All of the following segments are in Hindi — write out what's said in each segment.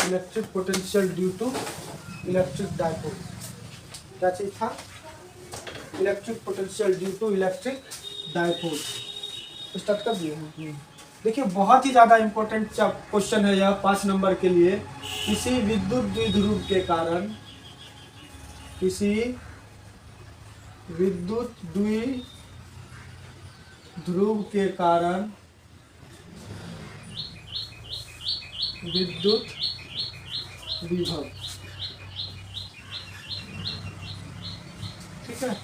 Electric potential due to electric dipole. क्या चीज था? Electric potential due to electric dipole. Start कर दिए। देखिए बहुत ही ज्यादा इंपॉर्टेंट क्वेश्चन है यह 5 नंबर के लिए। किसी विद्युत द्विध्रुव के कारण, किसी विद्युत द्विध्रुव के कारण विद्युत विभव, ठीक है,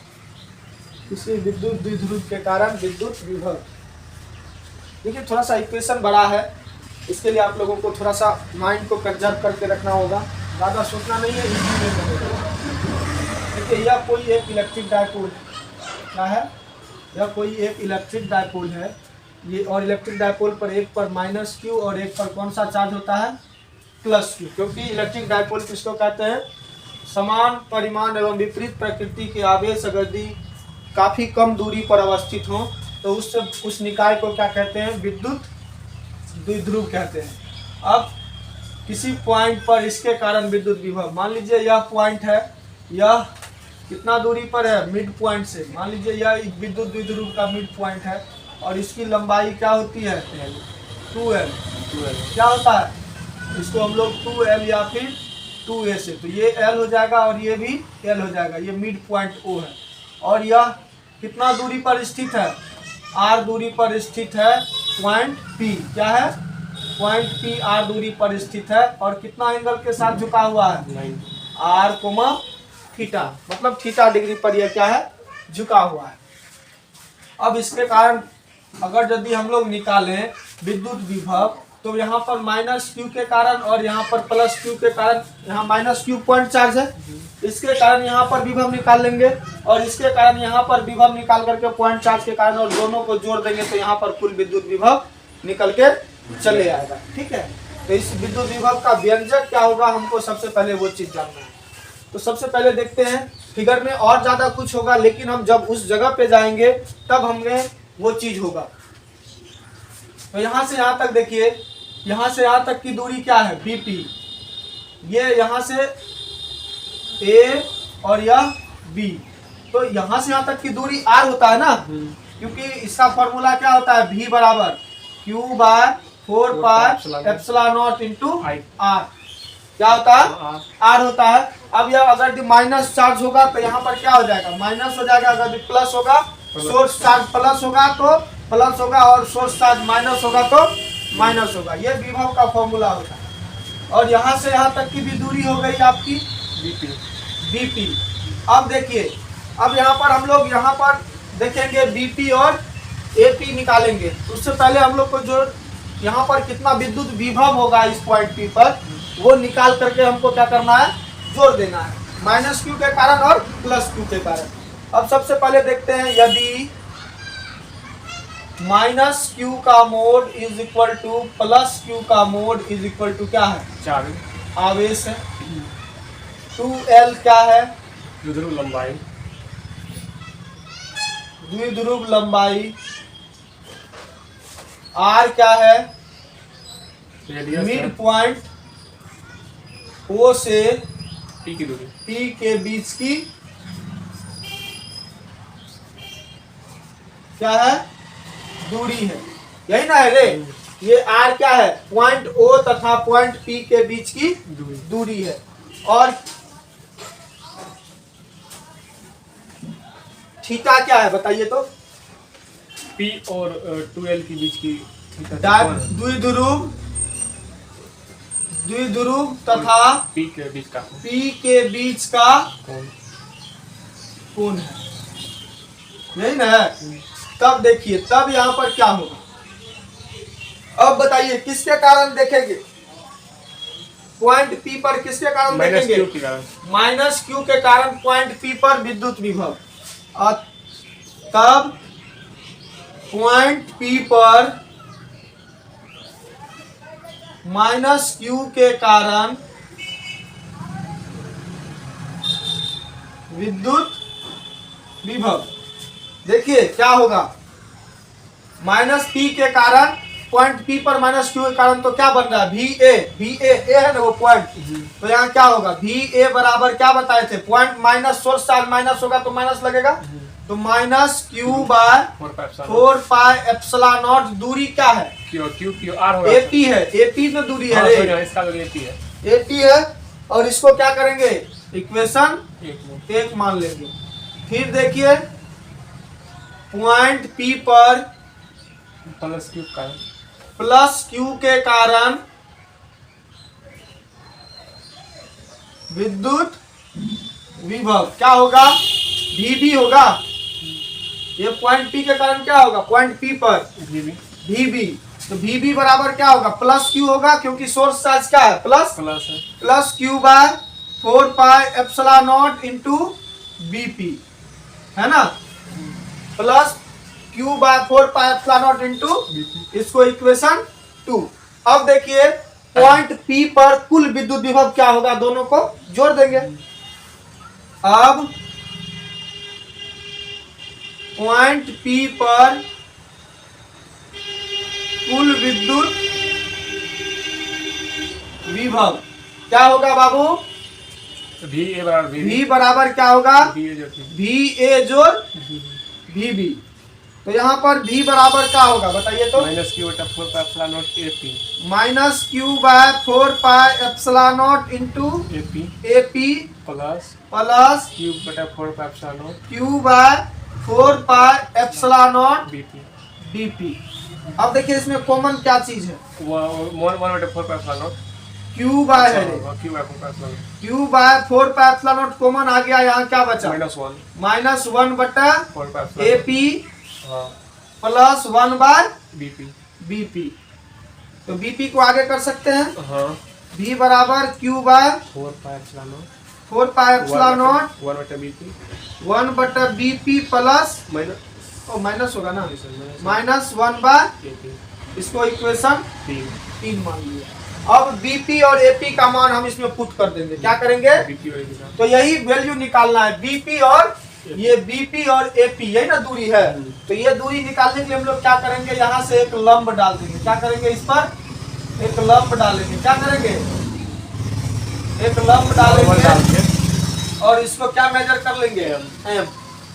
किसी विद्युत द्विध्रुव के कारण विद्युत विभव। देखिए थोड़ा सा इक्वेशन बड़ा है, इसके लिए आप लोगों को थोड़ा सा माइंड को कंजर्व करके रखना होगा, ज़्यादा सोचना नहीं है, इजी में बनेगा। देखिए यह कोई एक इलेक्ट्रिक डायपोल क्या है, यह कोई एक इलेक्ट्रिक डायपोल है ये, और इलेक्ट्रिक डायपोल पर एक पर माइनस क्यू और एक पर कौन सा चार्ज होता है? Plus Q. क्योंकि इलेक्ट्रिक डायपोल किसको कहते हैं? समान परिमाण एवं विपरीत प्रकृति के आवेश यदि काफ़ी कम दूरी पर अवस्थित हो तो उस निकाय को क्या कहते हैं? विद्युत द्विध्रुव कहते हैं। अब किसी पॉइंट पर इसके कारण विद्युत विभव, मान लीजिए यह पॉइंट है, यह कितना दूरी पर है? मिड पॉइंट से। मान लीजिए यह विद्युत द्विध्रुव का मिड पॉइंट है और इसकी लंबाई क्या होती है? 2L। क्या होता है? इसको हम लोग 2L या फिर 2A से, तो ये L हो जाएगा और ये भी L हो जाएगा। ये मिड पॉइंट O है और यह कितना दूरी पर स्थित है? R दूरी पर स्थित है। पॉइंट P क्या है? पॉइंट P R दूरी पर स्थित है और कितना एंगल के साथ झुका हुआ है? R, थीटा, मतलब थीटा डिग्री पर यह क्या है? झुका हुआ है। अब इसके कारण अगर यदि हम लोग निकालें विद्युत विभव, तो यहाँ पर माइनस क्यू के कारण और यहाँ पर प्लस क्यू के कारण, यहाँ माइनस क्यू पॉइंट चार्ज है, इसके कारण यहाँ पर विभव निकाल लेंगे और इसके कारण यहाँ पर विभव निकाल करके पॉइंट चार्ज के कारण, और दोनों को जोड़ देंगे तो यहाँ पर कुल विद्युत विभव निकल के चले आएगा। ठीक है, तो इस विद्युत विभव का व्यंजक क्या होगा, हमको सबसे पहले वो चीज जानना है। तो सबसे पहले देखते हैं, फिगर में और ज्यादा कुछ होगा लेकिन हम जब उस जगह पे जाएंगे तब हमें वो चीज होगा। तो यहाँ से यहाँ तक देखिए, यहाँ से यहाँ तक की दूरी क्या है? BP। ये यहाँ से A और यह B, तो यहाँ से यहाँ तक की दूरी R होता है ना, क्योंकि इसका फॉर्मूला क्या होता है? V बराबर Q/4πε0 इंटू R। क्या होता है? R होता है। अब यह अगर माइनस चार्ज होगा तो यहाँ पर क्या हो जाएगा? माइनस हो जाएगा। अगर प्लस होगा, सोर्स चार्ज प्लस होगा तो प्लस होगा और सोर्स चार्ज माइनस होगा तो माइनस होगा। ये विभव का फॉर्मूला होता है। और यहाँ से यहाँ तक की भी दूरी हो गई आपकी BP। अब देखिए, अब यहाँ पर हम लोग यहाँ पर देखेंगे BP और AP निकालेंगे। उससे पहले हम लोग को जो यहाँ पर कितना विद्युत विभव होगा इस पॉइंट P पर, वो निकाल करके हमको क्या करना है? जोड़ देना है, माइनस क्यू के कारण और प्लस क्यू के कारण। अब सबसे पहले देखते हैं, यदि माइनस क्यू का mode is equal two plus Q का मोड इज इक्वल टू क्या है? चार्ज, आवेश है। 2L क्या है? द्विध्रुव लंबाई, द्विध्रुव लंबाई। R क्या है? मिड पॉइंट O से P की दूरी, P के बीच की क्या है? दूरी है। यही ना है रे? ये R क्या है? पॉइंट O तथा पॉइंट P के बीच की दूरी है। और थीटा क्या है बताइए तो? P और 2L के बीच की द्विध्रुव तथा P के बीच का कोण है। यही ना है? तब देखिए, तब यहाँ पर क्या होगा? अब बताइए किसके कारण देखेंगे? पॉइंट P पर किसके कारण देखेंगे? माइनस क्यू के कारण पॉइंट P पर विद्युत विभव। और तब पॉइंट P पर माइनस क्यू के कारण विद्युत विभव। देखिए क्या होगा? माइनस P के कारण पॉइंट पी पर माइनस क्यू के कारण तो क्या बन रहा है, भी ए है ना वो पॉइंट, तो यहाँ क्या होगा भी ए बराबर क्या बताए थे, पॉइंट माइनस सोर्स साल माइनस होगा तो माइनस लगेगा, तो minus q by 4 pi epsilon naught, दूरी क्या है क्यू आर होगा, एपी है, एपी में दूरी है रे, इसका तो एपी है, एपी है, और इसको क्या करेंगे इक्वेशन एक मान लेंगे। फिर देखिए पॉइंट पी पर प्लस क्यू के कारण विद्युत विभव क्या होगा, वीबी होगा, ये पॉइंट पी के कारण क्या होगा, पॉइंट पी पर वीबी, तो वीबी बराबर क्या होगा, प्लस क्यू होगा, क्योंकि सोर्स चार्ज क्या है plus q by 4 pi epsilon not into BP, है ना, plus q by 4 pi epsilon not into, इसको इक्वेशन 2। अब देखिए पॉइंट पी पर कुल विद्युत विभव क्या होगा, दोनों को जोड़ देंगे। अब पॉइंट पी पर कुल विद्युत विभव क्या होगा बाबू, V बराबर क्या होगा, वी ए जोड़ वी बी, तो यहाँ पर V बराबर क्या होगा बताइए तो, minus q by 4 pi epsilon not into AP plus q by 4 pi epsilon not BP. अब देखिए इसमें कॉमन क्या चीज है, क्यू बाय है, q by 4 pi epsilon not common आ गया, यहाँ क्या बचा माइनस 1 बटा एपी प्लस 1 बाय बीपी, तो बीपी को आगे कर सकते हैं, बी बराबर q by 4 pi epsilon not 1 बटा बीपी प्लस माइनस होगा ना, माइनस 1 बाय, इसको इक्वेशन 3 मान लिया। अब बीपी और एपी का मान हम इसमें पुट कर देंगे, क्या करेंगे, तो यही वैल्यू निकालना है, बीपी और ये बीपी और एपी यही ना दूरी है, तो ये दूरी निकालने के लिए हम लोग क्या करेंगे, यहाँ से एक लंब डाल देंगे, क्या करेंगे, इस पर एक लंब डालेंगे, क्या करेंगे एक लंब डालेंगे, और इसको क्या मेजर कर लेंगे एम,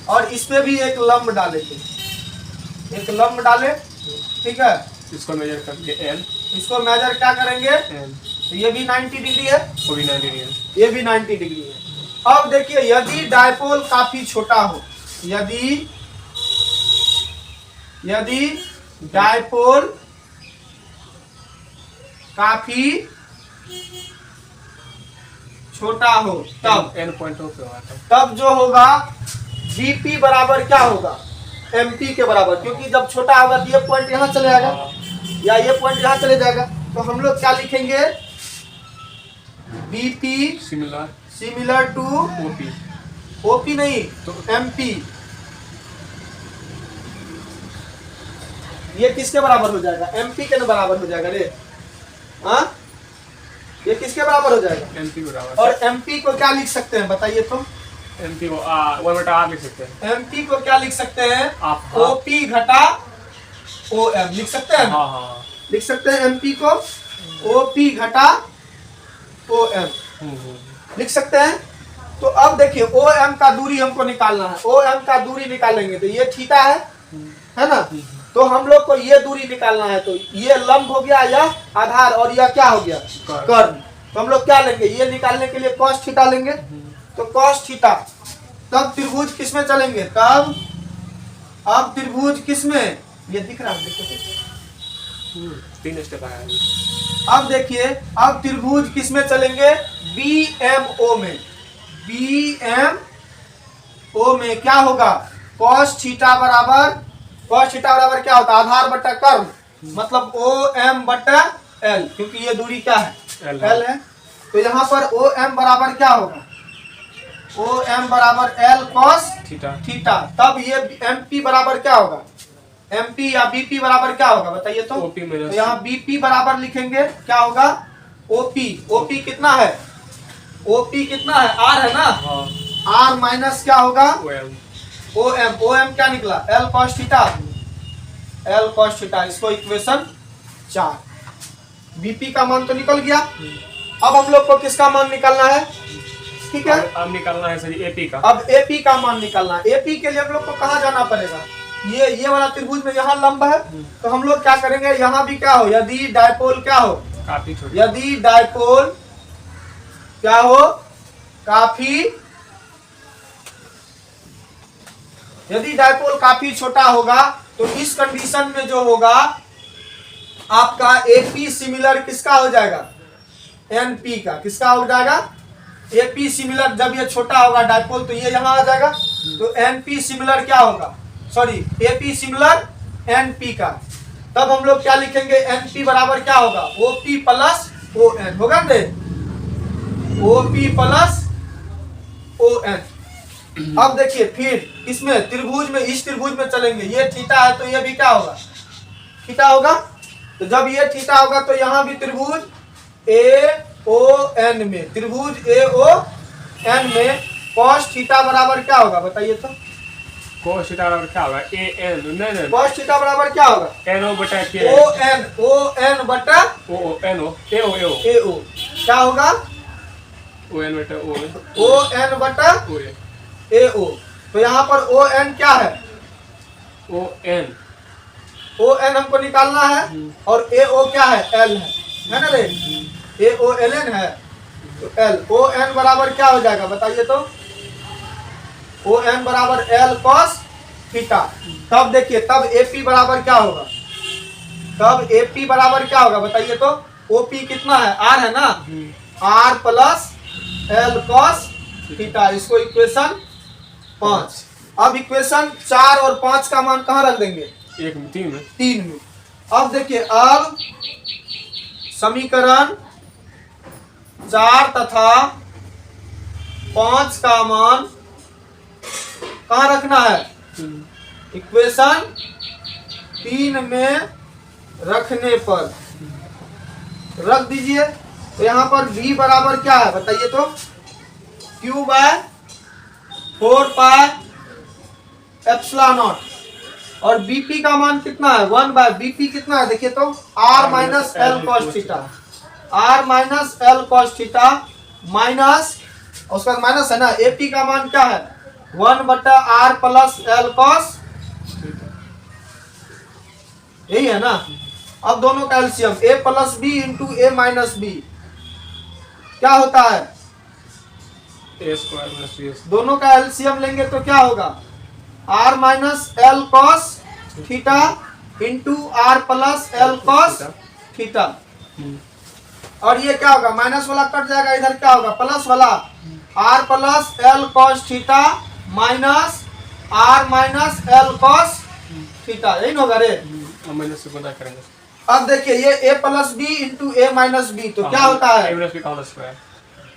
और इस पे भी एक लंब डालेंगे, एक लंब डाले, ठीक है, इसको मेजर करके एल, इसको मेजर क्या करेंगे एल, तो ये भी 90 डिग्री है, वो भी 90 डिग्री है, ये भी 90 डिग्री है। अब देखिए यदि डायपोल काफी छोटा हो, यदि डायपोल काफी छोटा हो तब एन पॉइंट हो पे तब जो होगा बीपी बराबर क्या होगा, एमपी के बराबर, क्योंकि जब छोटा होगा तो ये पॉइंट यहाँ चले जाएगा या ये पॉइंट यहाँ चले जाएगा, तो हम लोग क्या लिखेंगे, BP similar to OP, OP नहीं तो एमपी, ये किसके बराबर हो जाएगा, एमपी के बराबर हो जाएगा रे, हाँ ये किसके बराबर हो जाएगा, एमपी बराबर, और एमपी को क्या लिख सकते हैं बताइए तो, एमपी को 1/r लिख सकते हैं, एमपी को क्या लिख सकते हैं, आप ओपी घटा ओएम लिख सकते हैं, हाँ लिख सकते हैं एमपी को ओपी घटा ओएम लिख सकते हैं। तो अब देखिए ओ एम का दूरी हमको निकालना है, ओ एम का दूरी निकालेंगे तो ये थीटा है ना, तो हम लोग को ये दूरी निकालना है, तो ये लंब हो गया यह आधार और यह क्या हो गया कर्ण, तो हम लोग क्या लेंगे, ये निकालने के लिए cos थीटा लेंगे, तो cos थीटा, तब त्रिभुज किस में चलेंगे, तब अब त्रिभुज किस में, ये दिख रहा है, देखो 3 स्टेप आया, अब देखिए अब त्रिभुज किस में चलेंगे, बीएमओ में, बीएमओ में क्या होगा, cos थीटा बराबर क्या होता है, आधार बटा कर्ण, मतलब ओ एम बटा एल, क्योंकि ये दूरी क्या है एल है, तो यहाँ पर ओ एम बराबर क्या होगा, ओ एम बराबर एल cos थीटा, तब ये एमपी बराबर क्या होगा, एमपी या बीपी बराबर क्या होगा बताइए तो, तो यहाँ बीपी बराबर लिखेंगे क्या होगा, ओपी कितना है, ओपी कितना है, आर है ना, आर माइनस क्या होगा ओएम क्या निकला, एल cos थीटा, इसको इक्वेशन 4। बीपी का मान तो निकल गया। अब हम लोग को किसका मान निकालना है? ठीक है, अब निकालना है सर एपी का। अब एपी का मान निकालना है। एपी के लिए हम लोग को कहाँ जाना पड़ेगा? ये वाला त्रिभुज में यहाँ लंब है, तो हम लोग क्या करेंगे, यहाँ भी क्या हो, यदि डायपोल क्या हो, काफी छोटी, यदि डायपोल क्या हो, काफी, यदि डायपोल काफी छोटा होगा तो इस कंडीशन में जो होगा आपका एपी सिमिलर किसका हो जाएगा? एनपी का। किसका हो जाएगा? AP similar. जब ये छोटा होगा डायपोल तो ये यहाँ आ जाएगा, तो एनपी सिमिलर क्या होगा, सॉरी एपी सिमिलर एनपी का। तब हम लोग क्या लिखेंगे, एनपी बराबर क्या होगा, ओपी प्लस ओ एन होगा ना, ओपी प्लस ओ एन। अब देखिए फिर इसमें त्रिभुज में, इस त्रिभुज में चलेंगे, ये थीटा है तो ये भी क्या होगा, थीटा होगा। तो जब ये थीटा होगा तो यहाँ भी त्रिभुज ए ओ एन में, त्रिभुज ए ओ एन में कॉस थीटा बराबर क्या होगा, बताइए तो। cos थीटा बराबर क्या होगा, ए एन, नहीं कॉस थीटा बराबर क्या होगा, एन ओ बटा के, ओ एन बटा ओ एन ओ ए ओ ए ओ। क्या होगा, ओ एन बटा ओ एन बटा ओ ए ओ। तो यहाँ पर ओ एन क्या है, ओ एन, ओ एन हमको निकालना है, और ए ओ क्या है, एल है ना रे, ए ओ एल एन है, तो एल ओ एन बराबर क्या हो जाएगा, बताइए तो। ओ एन बराबर एल कॉस थीटा। तब देखिए, तब एपी बराबर क्या होगा, तब एपी बराबर क्या होगा, बताइए तो। ओपी कितना है, आर है ना, r plus l cos theta. इसको इक्वेशन 5। अब इक्वेशन 4 और 5 का मान कहाँ रख देंगे, एक में, 3 में, 3 में। अब देखिए, अब समीकरण 4 तथा 5 का मान कहाँ रखना है, इक्वेशन 3 में रखने पर रख दीजिए। तो यहाँ पर v बराबर क्या है, बताइए तो, q bye 4 pi epsilon naught, और bp का मान कितना है, 1 बाय bp कितना है, देखिए तो, r minus l cos theta, r minus l cos theta minus, उसका माइनस है ना, ap का मान क्या है, 1 बटा r प्लस एल कॉस, यही है ना। अब दोनों का LCM, a plus b into a minus b क्या होता है, ए स्क्वायर प्लस बी, दोनों का एलसीएम लेंगे तो क्या होगा, r minus l cos theta into r plus l cos theta. और ये क्या होगा, माइनस वाला कट जाएगा, इधर क्या होगा, प्लस वाला, r plus l cos theta minus r minus l cos theta, यही होगा रे। माइनस से गुणा करेंगे। अब देखिए, ये a plus b into a minus b, तो क्या होता है, ए माइनस बी का whole square,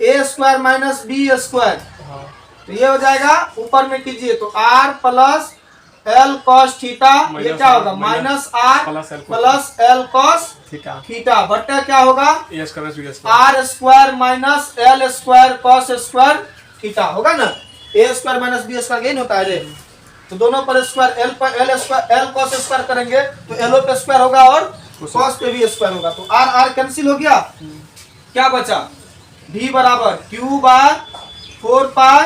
a square minus b square. हाँ, तो ये हो जाएगा, ऊपर में कीजिए तो r plus l cos theta, ये क्या होगा, minus r plus l cos theta, theta बट्टा क्या होगा, a square plus b square, r square minus l square cos square theta होगा ना। A square minus b square यही होता है रे। तो दोनों पर स्क्वायर, एल पर l square, l cos square करेंगे तो एलो पे स्क्वायर होगा और कॉस पे भी स्क्वायर होगा, तो आर आर कैंसिल हो गया। क्या बचा, v बराबर q bye 4 pi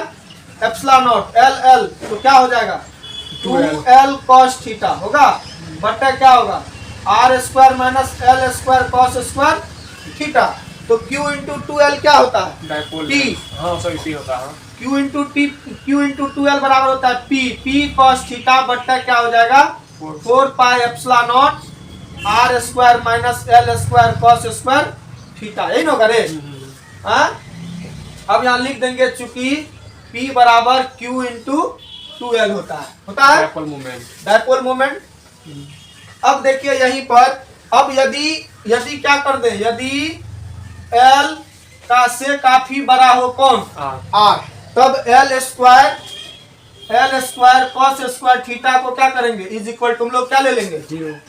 epsilon naught l l, तो क्या हो जाएगा 2l कॉस थीटा होगा, बट्टा क्या होगा, r square minus l square cos square theta. तो q इंटू 2l क्या होता है, डायपोल p, हाँ सॉरी p होता है, q into t, q into 2l बराबर होता है p कॉस थीटा बट्टा क्या हो जाएगा 4 pi epsilon naught r square minus l square cos square theta, यही होगा रे। हाँ, अब यहाँ लिख देंगे, चूंकि p बराबर q इंटू 2l होता है डायपोल मोमेंट, डायपोल मोमेंट। अब देखिए यहीं पर, अब यदि क्या कर दें, यदि l का से काफी बड़ा हो कौन, r, तब l square cos square theta को क्या करेंगे, इज इक्वल तुम लोग क्या ले लेंगे,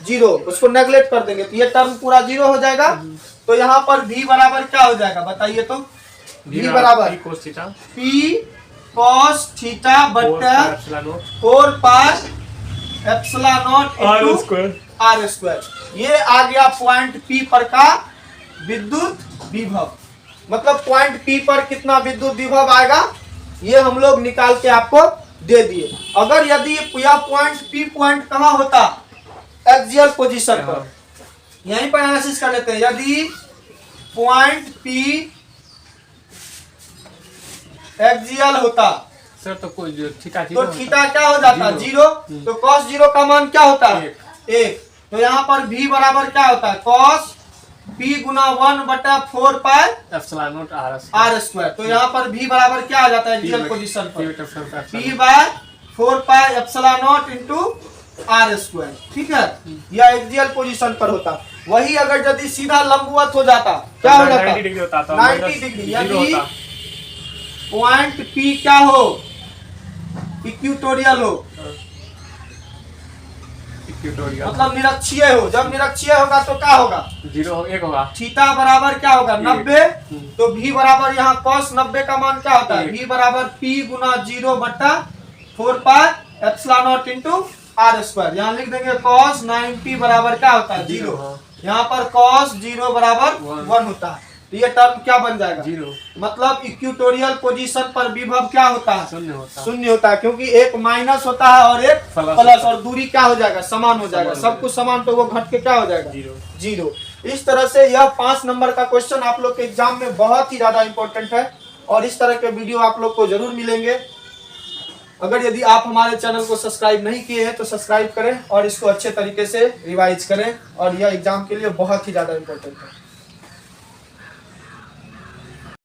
जीरो, उसको नेगलेक्ट कर देंगे तो ये टर्म पूरा जीरो हो जाएगा। तो यहाँ पर v बराबर क्या हो जाएगा, बताइए तो, v बराबर cos theta, p cos theta बट्टा 4 pi epsilon naught r square r square. ये आ गया पॉइंट पी पर का विद्युत विभव। मतलब पॉइंट पी पर कितना विद्युत विभव आएगा ये हम लोग निकाल के आपको दे दिए। अगर यदि यह पॉइंट पी पॉइंट कहाँ होता, एक्सियल पोजीशन पर, यहीं पर एनालिसिस कर लेते हैं। यदि पॉइंट पी एक्सियल होता सर तो कोई थीटा तो थीटा क्या हो जाता, जीरो। तो कॉस जीरो का मान क्या होता है, एक। तो यहाँ पर v बराबर क्या होता है, कॉस p गुना 1/4 pi epsilon naught r square. तो यहाँ पर v बराबर क्या आ जाता है एक्सियल पोजीशन पर, p p/4 pi epsilon not into r square. ठीक है, यह एक्सियल पोजीशन पर होता। वही अगर यदि सीधा लंबवत हो जाता क्या हो जाता, 90 डिग्री होता था, 90 डिग्री। यदि पॉइंट P क्या हो, इक्वेटोरियल हो, मतलब निरक्षीय हो। जब निरक्षीय होगा तो क्या होगा, 0 1 होगा। थीटा बराबर क्या होगा 90। तो v बराबर यहाँ cos 90 का मान क्या होता है, v बराबर p गुना 0/4 pi epsilon not into r square. यहाँ लिख देंगे cos 90 बराबर क्या होता है 0। यहाँ पर cos 0 बराबर 1 होता है। तो ये टर्म क्या बन जाएगा, 0। मतलब इक्वेटोरियल पोजीशन पर विभव क्या होता है, शून्य होता है। क्योंकि एक माइनस होता है और एक प्लस, और दूरी क्या हो जाएगा, समान हो जाएगा। सब कुछ समान तो वो घट के क्या हो जाएगा, 0। इस तरह से यह 5 नंबर का क्वेश्चन आप लोग के एग्जाम में बहुत ही ज्यादा इंपॉर्टेंट है, और इस तरह के वीडियो आप लोग को जरूर मिलेंगे। अगर यदि आप हमारे चैनल को सब्सक्राइब नहीं किए हैं तो सब्सक्राइब करें और इसको अच्छे तरीके से रिवाइज करें, और यह एग्जाम के लिए बहुत ही ज्यादा इंपॉर्टेंट है।